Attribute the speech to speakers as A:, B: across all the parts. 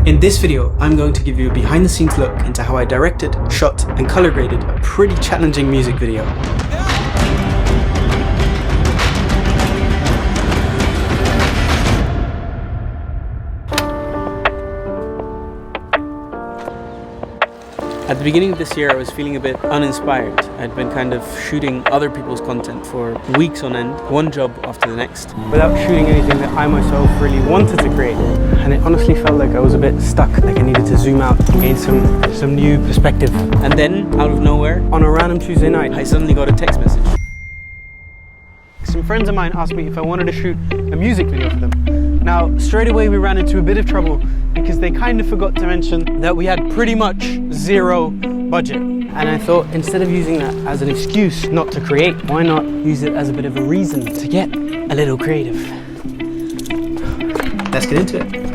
A: In this video, I'm going to give you a behind the scenes look into how I directed, shot, and color graded a pretty challenging music video. At the beginning of this year, I was feeling a bit uninspired. I'd been kind of shooting other people's content for weeks on end, one job after the next, without shooting anything that I myself really wanted to create. And it honestly felt like I was a bit stuck, like I needed to zoom out, gain some new perspective. And then, out of nowhere, on a random Tuesday night, I suddenly got a text message. Some friends of mine asked me if I wanted to shoot a music video for them. Now, straight away we ran into a bit of trouble because they kind of forgot to mention that we had pretty much zero budget. And I thought, instead of using that as an excuse not to create, why not use it as a bit of a reason to get a little creative? Let's get into it.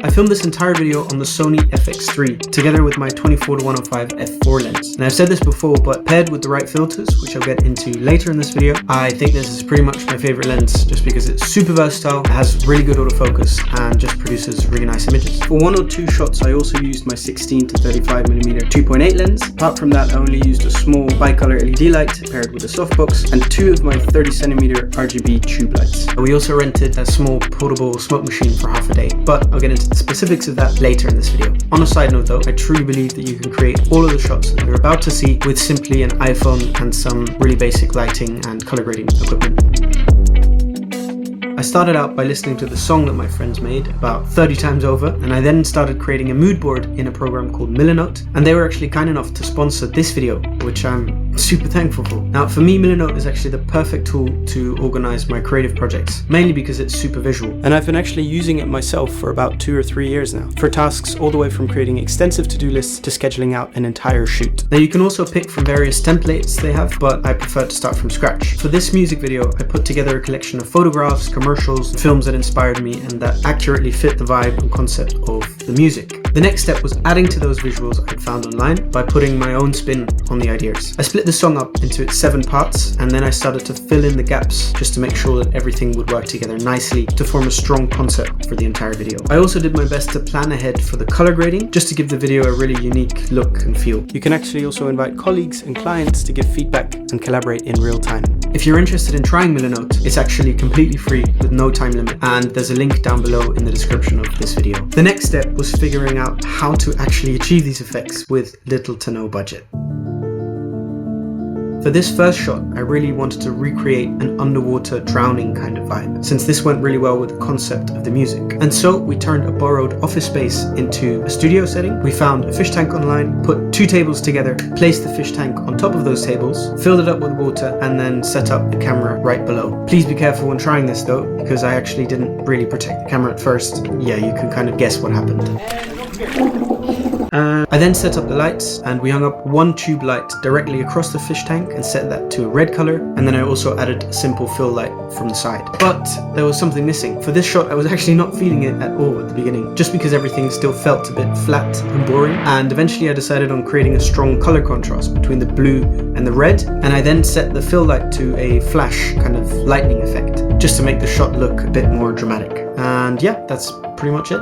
A: I filmed this entire video on the Sony FX3 together with my 24-105 f4 lens. And I've said this before, but paired with the right filters, which I'll get into later in this video, I think this is pretty much my favorite lens just because it's super versatile, it has really good autofocus, and just produces really nice images. For one or two shots, I also used my 16-35mm 2.8 lens. Apart from that, I only used a small bicolor LED light paired with a softbox and two of my 30cm RGB tube lights. We also rented a small portable smoke machine for half a day, but I'll get into the specifics of that later in this video. On a side note though, I truly believe that you can create all of the shots that you're about to see with simply an iPhone and some really basic lighting and color grading equipment. I started out by listening to the song that my friends made about 30 times over, and I then started creating a mood board in a program called Milanote, and they were actually kind enough to sponsor this video, which I'm super thankful for. Now for me, Milanote is actually the perfect tool to organize my creative projects, mainly because it's super visual. And I've been actually using it myself for about 2 or 3 years now, for tasks all the way from creating extensive to-do lists to scheduling out an entire shoot. Now you can also pick from various templates they have, but I prefer to start from scratch. For this music video, I put together a collection of photographs, commercials, films that inspired me and that accurately fit the vibe and concept of the music. The next step was adding to those visuals I'd found online by putting my own spin on the ideas. I split the song up into its 7 parts, and then I started to fill in the gaps just to make sure that everything would work together nicely to form a strong concept for the entire video. I also did my best to plan ahead for the color grading, just to give the video a really unique look and feel. You can actually also invite colleagues and clients to give feedback and collaborate in real time. If you're interested in trying Milanote, it's actually completely free with no time limit, and there's a link down below in the description of this video. The next step was figuring out how to actually achieve these effects with little to no budget. For this first shot, I really wanted to recreate an underwater drowning kind of vibe, since this went really well with the concept of the music. And so we turned a borrowed office space into a studio setting. We found a fish tank online, put 2 tables together, placed the fish tank on top of those tables, filled it up with water, and then set up the camera right below. Please be careful when trying this though, because I actually didn't really protect the camera at first. Yeah, you can kind of guess what happened. I then set up the lights, and we hung up one tube light directly across the fish tank and set that to a red color, and then I also added a simple fill light from the side. But there was something missing. For this shot I was actually not feeling it at all at the beginning, just because everything still felt a bit flat and boring, and eventually I decided on creating a strong color contrast between the blue and the red, and I then set the fill light to a flash kind of lightning effect, just to make the shot look a bit more dramatic. And yeah, that's pretty much it.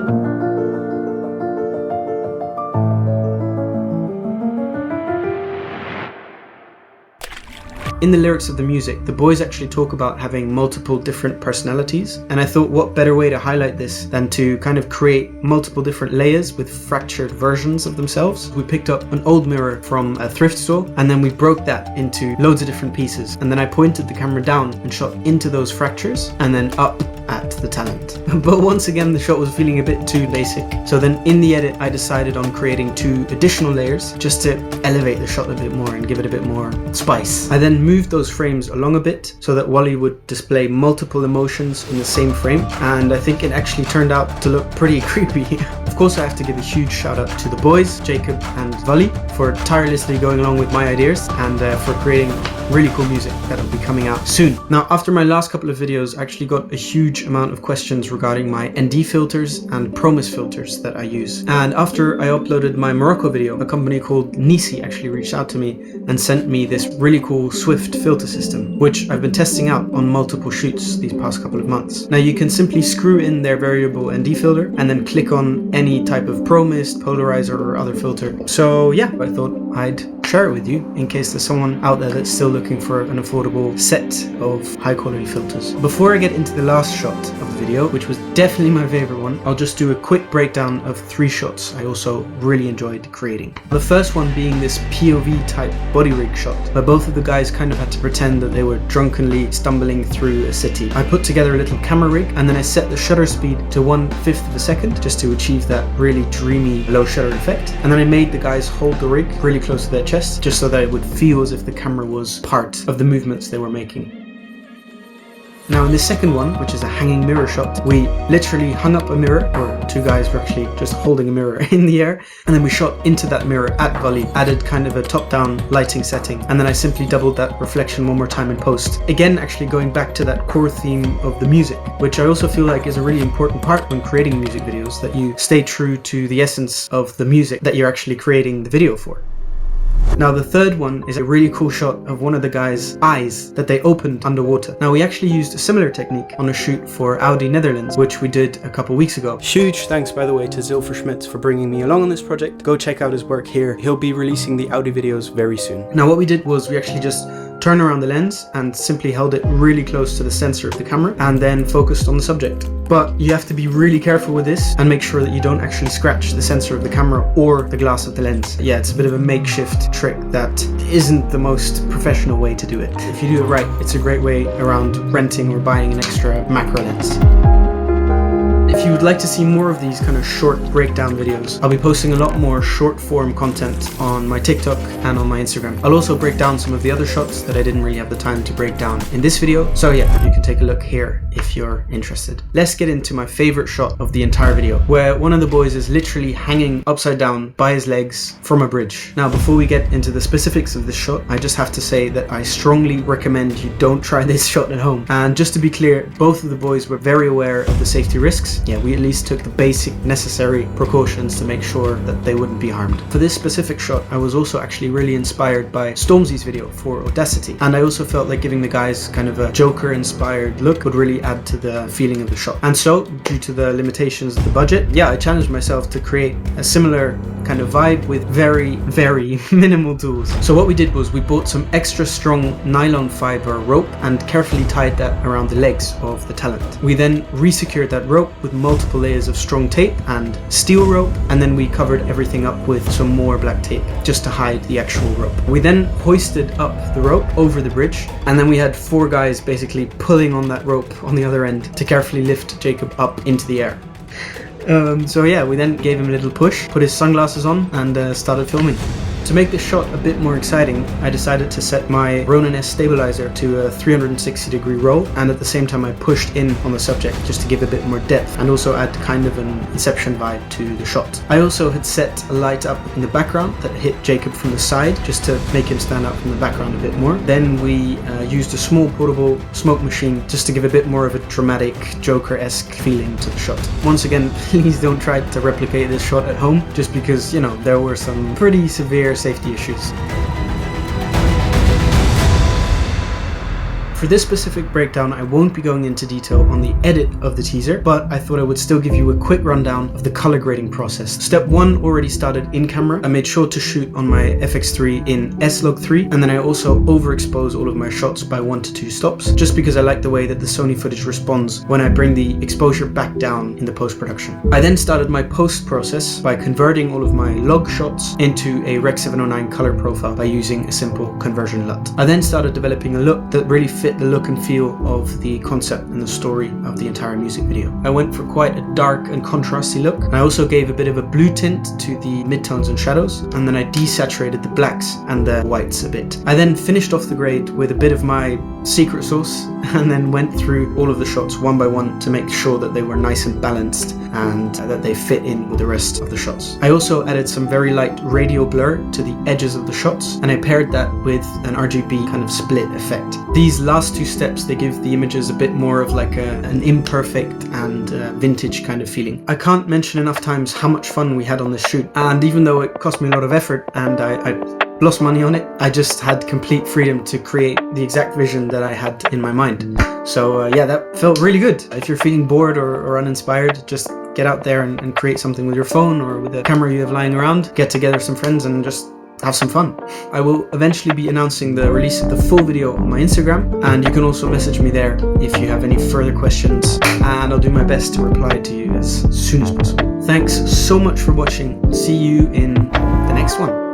A: In the lyrics of the music, the boys actually talk about having multiple different personalities, and I thought what better way to highlight this than to kind of create multiple different layers with fractured versions of themselves. We picked up an old mirror from a thrift store, and then we broke that into loads of different pieces, and then I pointed the camera down and shot into those fractures and then up at the talent. But once again the shot was feeling a bit too basic, so then in the edit I decided on creating 2 additional layers just to elevate the shot a bit more and give it a bit more spice. I then moved those frames along a bit so that Wally would display multiple emotions in the same frame, and I think it actually turned out to look pretty creepy. Of course I have to give a huge shout out to the boys, Jacob and Wally, for tirelessly going along with my ideas and for creating really cool music that'll be coming out soon. Now after my last couple of videos I actually got a huge amount of questions regarding my ND filters and Promise filters that I use, and after I uploaded my Morocco video, a company called Nisi actually reached out to me and sent me this really cool Swift Swift filter system, which I've been testing out on multiple shoots these past couple of months. Now you can simply screw in their variable ND filter and then click on any type of Pro Mist, polarizer or other filter. So yeah, I thought I'd share it with you in case there's someone out there that's still looking for an affordable set of high quality filters. Before I get into the last shot of the video, which was definitely my favorite one, I'll just do a quick breakdown of 3 shots I also really enjoyed creating. The first one being this POV type body rig shot, where both of the guys kind of had to pretend that they were drunkenly stumbling through a city. I put together a little camera rig and then I set the shutter speed to 1/5 of a second just to achieve that really dreamy low shutter effect. And then I made the guys hold the rig really close to their chest just so that it would feel as if the camera was part of the movements they were making. Now in the second one, which is a hanging mirror shot, we literally hung up a mirror, or 2 guys were actually just holding a mirror in the air, and then we shot into that mirror at volley, added kind of a top-down lighting setting, and then I simply doubled that reflection one more time in post. Again, actually going back to that core theme of the music, which I also feel like is a really important part when creating music videos, that you stay true to the essence of the music that you're actually creating the video for. Now the third one is a really cool shot of one of the guys' eyes that they opened underwater. Now we actually used a similar technique on a shoot for Audi Netherlands, which we did a couple weeks ago. Huge thanks, by the way, to Zilfer Schmitz for bringing me along on this project. Go check out his work here. He'll be releasing the Audi videos very soon. Now what we did was we actually just turned around the lens and simply held it really close to the sensor of the camera and then focused on the subject. But you have to be really careful with this and make sure that you don't actually scratch the sensor of the camera or the glass of the lens. Yeah, it's a bit of a makeshift trick that isn't the most professional way to do it. If you do it right, it's a great way around renting or buying an extra macro lens. If you would like to see more of these kind of short breakdown videos, I'll be posting a lot more short form content on my TikTok and on my Instagram. I'll also break down some of the other shots that I didn't really have the time to break down in this video. So yeah, you can take a look here if you're interested. Let's get into my favorite shot of the entire video, where one of the boys is literally hanging upside down by his legs from a bridge. Now, before we get into the specifics of this shot, I just have to say that I strongly recommend you don't try this shot at home. And just to be clear, both of the boys were very aware of the safety risks. Yeah, we at least took the basic necessary precautions to make sure that they wouldn't be harmed. For this specific shot, I was also actually really inspired by Stormzy's video for Audacity, and I also felt like giving the guys kind of a Joker inspired look would really add to the feeling of the shot. And so, due to the limitations of the budget, yeah, I challenged myself to create a similar kind of vibe with very, very minimal tools. So what we did was we bought some extra strong nylon fiber rope and carefully tied that around the legs of the talent. We then re-secured that rope with multiple layers of strong tape and steel rope, and then we covered everything up with some more black tape just to hide the actual rope. We then hoisted up the rope over the bridge, and then we had 4 guys basically pulling on that rope on the other end to carefully lift Jacob up into the air. So yeah, we then gave him a little push, put his sunglasses on, and started filming. To make this shot a bit more exciting, I decided to set my Ronin S stabilizer to a 360-degree roll, and at the same time I pushed in on the subject just to give a bit more depth and also add kind of an Inception vibe to the shot. I also had set a light up in the background that hit Jacob from the side just to make him stand out from the background a bit more. Then we used a small portable smoke machine just to give a bit more of a dramatic Joker-esque feeling to the shot. Once again, please don't try to replicate this shot at home, just because, you know, there were some pretty severe safety issues. For this specific breakdown, I won't be going into detail on the edit of the teaser, but I thought I would still give you a quick rundown of the color grading process. Step 1 already started in camera. I made sure to shoot on my FX3 in S-Log3, and then I also overexpose all of my shots by 1 to 2 stops, just because I like the way that the Sony footage responds when I bring the exposure back down in the post-production. I then started my post process by converting all of my log shots into a Rec 709 color profile by using a simple conversion LUT. I then started developing a look that really fit the look and feel of the concept and the story of the entire music video. I went for quite a dark and contrasty look. I also gave a bit of a blue tint to the midtones and shadows, and then I desaturated the blacks and the whites a bit. I then finished off the grade with a bit of my secret sauce and then went through all of the shots one by one to make sure that they were nice and balanced and that they fit in with the rest of the shots. I also added some very light radial blur to the edges of the shots, and I paired that with an RGB kind of split effect. These last 2 steps, they give the images a bit more of like an imperfect and vintage kind of feeling. I can't mention enough times how much fun we had on this shoot, and even though it cost me a lot of effort and I lost money on it. I just had complete freedom to create the exact vision that I had in my mind. So yeah, that felt really good. If you're feeling bored or uninspired, just get out there and create something with your phone or with a camera you have lying around. Get together some friends and just have some fun. I will eventually be announcing the release of the full video on my Instagram, and you can also message me there if you have any further questions, and I'll do my best to reply to you as soon as possible. Thanks so much for watching. See you in the next one.